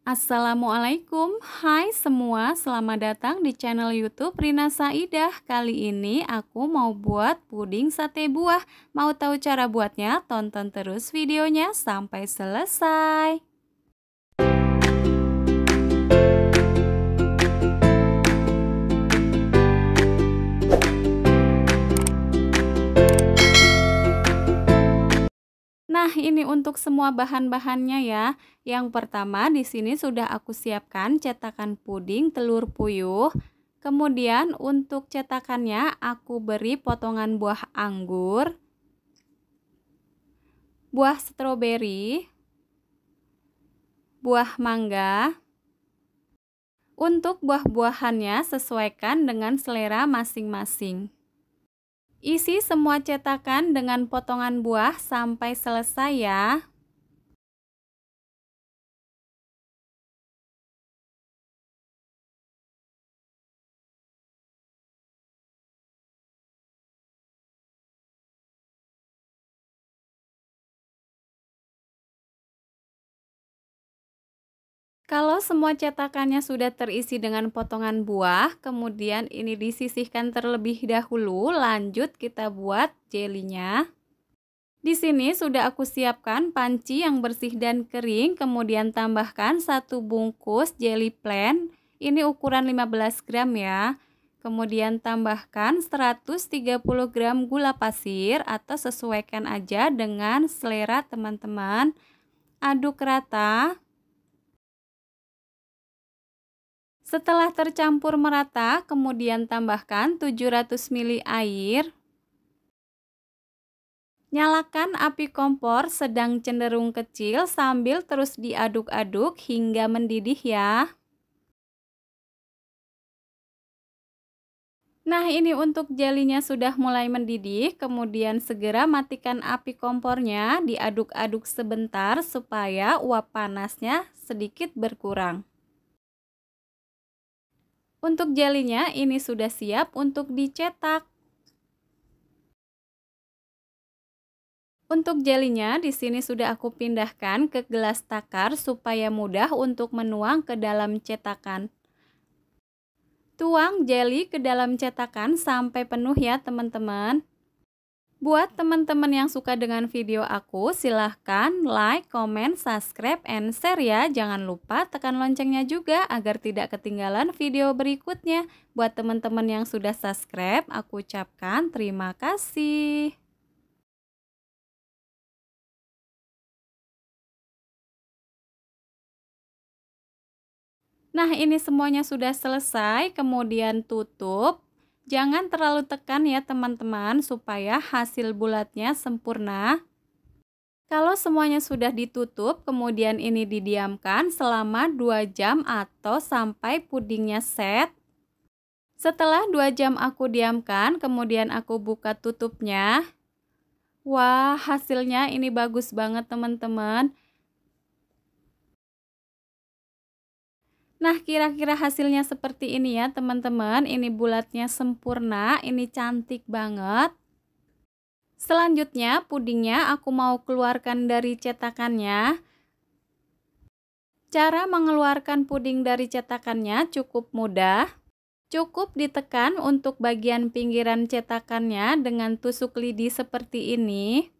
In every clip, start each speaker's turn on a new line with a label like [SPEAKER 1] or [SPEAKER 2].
[SPEAKER 1] Assalamualaikum, hai semua, selamat datang di channel YouTube Rina Saidah. Kali ini aku mau buat puding sate buah. Mau tahu cara buatnya? Tonton terus videonya sampai selesai. Nah, ini untuk semua bahan-bahannya ya. Yang pertama di sini sudah aku siapkan cetakan puding telur puyuh. Kemudian untuk cetakannya aku beri potongan buah anggur, buah stroberi, buah mangga. Untuk buah-buahannya sesuaikan dengan selera masing-masing. Isi semua cetakan dengan potongan buah sampai selesai ya. Kalau semua cetakannya sudah terisi dengan potongan buah, kemudian ini disisihkan terlebih dahulu, lanjut kita buat jelinya. Di sini sudah aku siapkan panci yang bersih dan kering, kemudian tambahkan 1 bungkus jelly plain, ini ukuran 15 gram ya. Kemudian tambahkan 130 gram gula pasir atau sesuaikan aja dengan selera teman-teman. Aduk rata. Setelah tercampur merata, kemudian tambahkan 700 ml air. Nyalakan api kompor sedang cenderung kecil sambil terus diaduk-aduk hingga mendidih ya. Nah, ini untuk jelinya sudah mulai mendidih, kemudian segera matikan api kompornya, diaduk-aduk sebentar supaya uap panasnya sedikit berkurang. Untuk jelinya ini sudah siap untuk dicetak. Untuk jelinya di sini sudah aku pindahkan ke gelas takar supaya mudah untuk menuang ke dalam cetakan. Tuang jeli ke dalam cetakan sampai penuh ya teman-teman. Buat teman-teman yang suka dengan video aku, silahkan like, comment, subscribe, and share ya. Jangan lupa tekan loncengnya juga agar tidak ketinggalan video berikutnya. Buat teman-teman yang sudah subscribe, aku ucapkan terima kasih. Nah, ini semuanya sudah selesai, kemudian tutup. Jangan terlalu tekan ya teman-teman supaya hasil bulatnya sempurna. Kalau semuanya sudah ditutup, kemudian ini didiamkan selama 2 jam atau sampai pudingnya set. Setelah 2 jam aku diamkan, kemudian aku buka tutupnya. Wah, hasilnya ini bagus banget teman-teman. Nah, kira-kira hasilnya seperti ini ya teman-teman. Ini bulatnya sempurna, ini cantik banget. Selanjutnya pudingnya aku mau keluarkan dari cetakannya. Cara mengeluarkan puding dari cetakannya cukup mudah. Cukup ditekan untuk bagian pinggiran cetakannya dengan tusuk lidi seperti ini.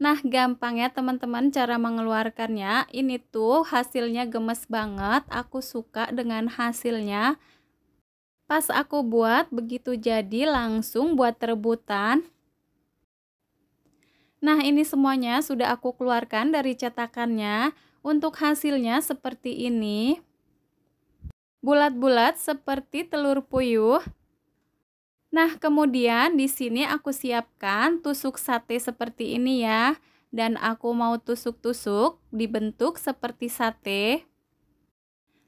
[SPEAKER 1] Nah, gampang ya teman-teman cara mengeluarkannya. Ini tuh hasilnya gemes banget. Aku suka dengan hasilnya. Pas aku buat begitu jadi langsung buat rebutan. Nah, ini semuanya sudah aku keluarkan dari cetakannya. Untuk hasilnya seperti ini. Bulat-bulat seperti telur puyuh. Nah, kemudian di sini aku siapkan tusuk sate seperti ini ya. Dan aku mau tusuk-tusuk dibentuk seperti sate.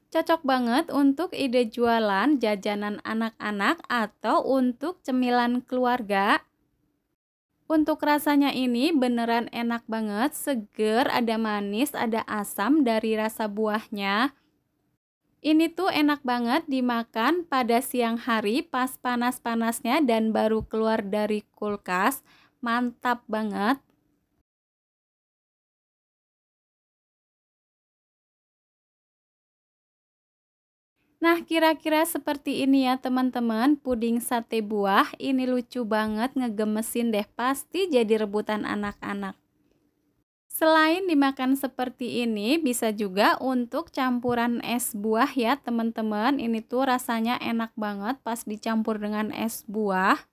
[SPEAKER 1] Cocok banget untuk ide jualan jajanan anak-anak atau untuk cemilan keluarga. Untuk rasanya ini beneran enak banget, seger, ada manis, ada asam dari rasa buahnya. Ini tuh enak banget dimakan pada siang hari pas panas-panasnya dan baru keluar dari kulkas. Mantap banget. Nah, kira-kira seperti ini ya teman-teman, puding sate buah. Ini lucu banget, ngegemesin deh, pasti jadi rebutan anak-anak. Selain dimakan seperti ini, bisa juga untuk campuran es buah ya teman-teman. Ini tuh rasanya enak banget pas dicampur dengan es buah.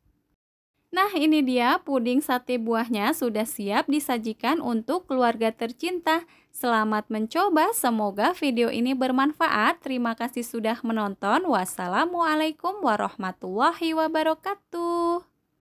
[SPEAKER 1] Nah, ini dia puding sate buahnya sudah siap disajikan untuk keluarga tercinta. Selamat mencoba, semoga video ini bermanfaat. Terima kasih sudah menonton. Wassalamualaikum warahmatullahi wabarakatuh.